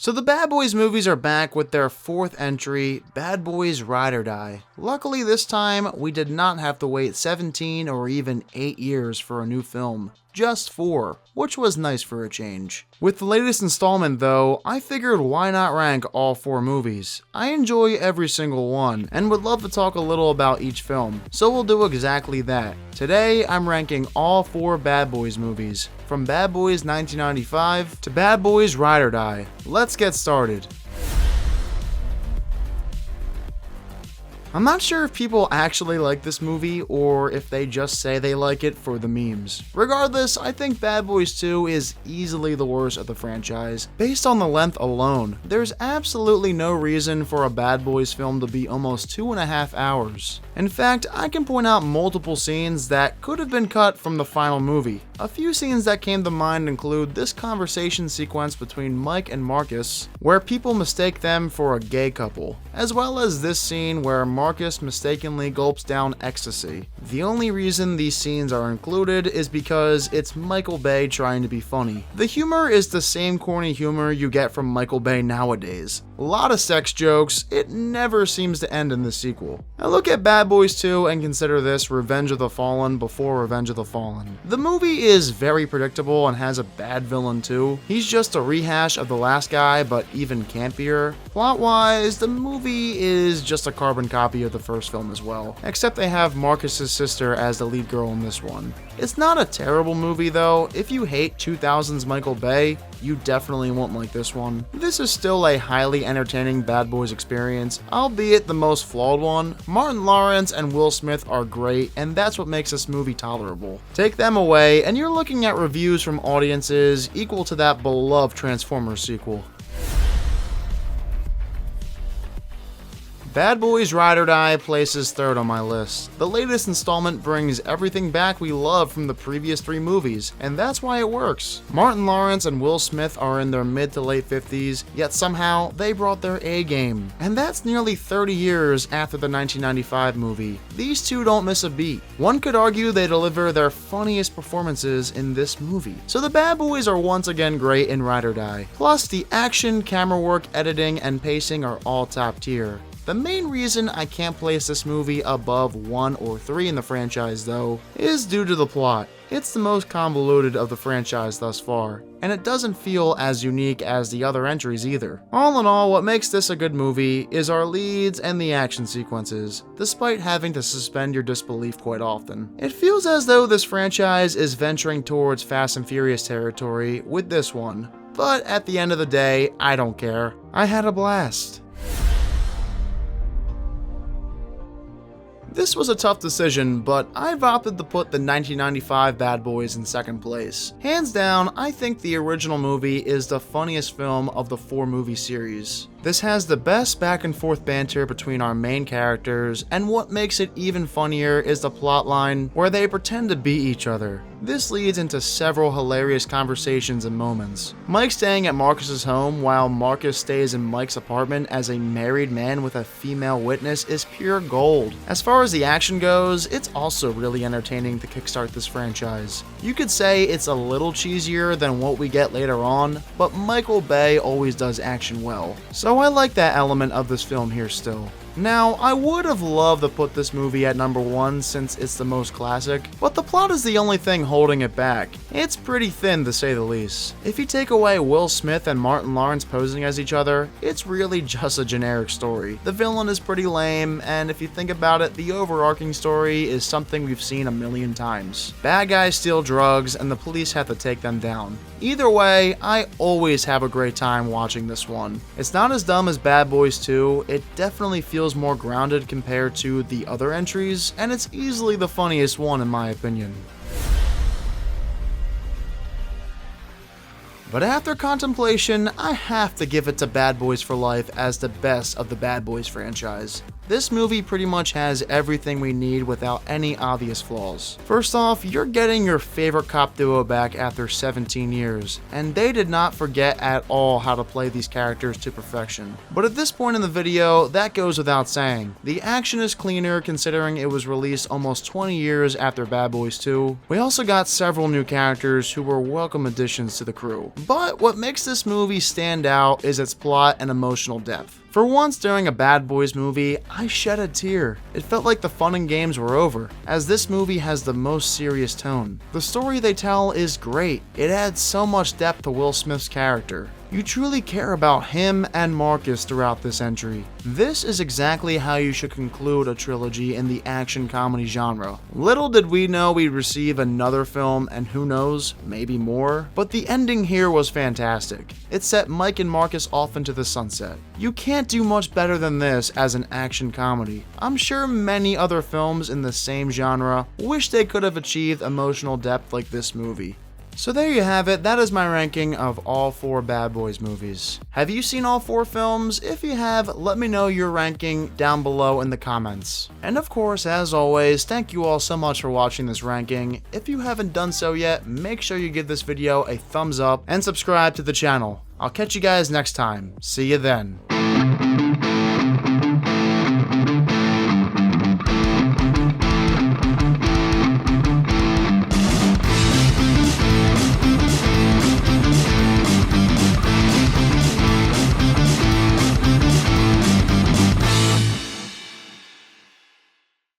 So the Bad Boys movies are back with their fourth entry, Bad Boys Ride or Die. Luckily this time, we did not have to wait 17 or even 8 years for a new film. Just 4, which was nice for a change. With the latest installment though, I figured why not rank all 4 movies. I enjoy every single one, and would love to talk a little about each film, so we'll do exactly that. Today, I'm ranking all 4 Bad Boys movies, from Bad Boys 1995 to Bad Boys Ride or Die. Let's get started. I'm not sure if people actually like this movie or if they just say they like it for the memes. Regardless, I think Bad Boys 2 is easily the worst of the franchise. Based on the length alone, there's absolutely no reason for a Bad Boys film to be almost 2.5 hours. In fact, I can point out multiple scenes that could have been cut from the final movie. A few scenes that came to mind include this conversation sequence between Mike and Marcus, where people mistake them for a gay couple, as well as this scene where Marcus mistakenly gulps down ecstasy. The only reason these scenes are included is because it's Michael Bay trying to be funny. The humor is the same corny humor you get from Michael Bay nowadays. A lot of sex jokes, it never seems to end in the sequel. I look at Bad Boys 2 and consider this Revenge of the Fallen before Revenge of the Fallen. The movie is very predictable and has a bad villain too. He's just a rehash of the last guy, but even campier. Plot-wise, the movie is just a carbon copy of the first film as well, except they have Marcus's sister as the lead girl in this one. It's not a terrible movie though. If you hate 2000s Michael Bay, you definitely won't like this one. This is still a highly entertaining Bad Boys experience, albeit the most flawed one. Martin Lawrence and Will Smith are great, and that's what makes this movie tolerable. Take them away, and you're looking at reviews from audiences equal to that beloved Transformers sequel. Bad Boys Ride or Die places 3rd on my list. The latest installment brings everything back we love from the previous 3 movies, and that's why it works. Martin Lawrence and Will Smith are in their mid to late 50s, yet somehow they brought their A game. And that's nearly 30 years after the 1995 movie. These two don't miss a beat. One could argue they deliver their funniest performances in this movie. So the Bad Boys are once again great in Ride or Die. Plus, the action, camera work, editing, and pacing are all top tier. The main reason I can't place this movie above 1 or 3 in the franchise though, is due to the plot. It's the most convoluted of the franchise thus far, and it doesn't feel as unique as the other entries either. All in all, what makes this a good movie is our leads and the action sequences, despite having to suspend your disbelief quite often. It feels as though this franchise is venturing towards Fast and Furious territory with this one, but at the end of the day, I don't care. I had a blast. This was a tough decision, but I've opted to put the 1995 Bad Boys in 2nd place. Hands down, I think the original movie is the funniest film of the 4 movie series. This has the best back and forth banter between our main characters, and what makes it even funnier is the plotline where they pretend to beat each other. This leads into several hilarious conversations and moments. Mike staying at Marcus's home while Marcus stays in Mike's apartment as a married man with a female witness is pure gold. As far as the action goes, it's also really entertaining to kickstart this franchise. You could say it's a little cheesier than what we get later on, but Michael Bay always does action well. So I like that element of this film here still. Now, I would have loved to put this movie at number 1 since it's the most classic, but the plot is the only thing holding it back. It's pretty thin to say the least. If you take away Will Smith and Martin Lawrence posing as each other, it's really just a generic story. The villain is pretty lame, and if you think about it, the overarching story is something we've seen a million times. Bad guys steal drugs, and the police have to take them down. Either way, I always have a great time watching this one. It's not as dumb as Bad Boys 2, it definitely feels more grounded compared to the other entries, and it's easily the funniest one in my opinion. But after contemplation, I have to give it to Bad Boys for Life as the best of the Bad Boys franchise. this movie pretty much has everything we need without any obvious flaws. First off, you're getting your favorite cop duo back after 17 years, and they did not forget at all how to play these characters to perfection. But at this point in the video, that goes without saying. The action is cleaner considering it was released almost 20 years after Bad Boys 2. We also got several new characters who were welcome additions to the crew. But what makes this movie stand out is its plot and emotional depth. For once during a Bad Boys movie, I shed a tear. It felt like the fun and games were over, as this movie has the most serious tone. The story they tell is great. It adds so much depth to Will Smith's character. You truly care about him and Marcus throughout this entry. This is exactly how you should conclude a trilogy in the action comedy genre. Little did we know we'd receive another film, and who knows, maybe more, but the ending here was fantastic. It set Mike and Marcus off into the sunset. You can't do much better than this as an action comedy. I'm sure many other films in the same genre wish they could have achieved emotional depth like this movie. So there you have it, that is my ranking of all 4 Bad Boys movies. Have you seen all 4 films? If you have, let me know your ranking down below in the comments. And of course, as always, thank you all so much for watching this ranking. If you haven't done so yet, make sure you give this video a thumbs up and subscribe to the channel. I'll catch you guys next time. See you then.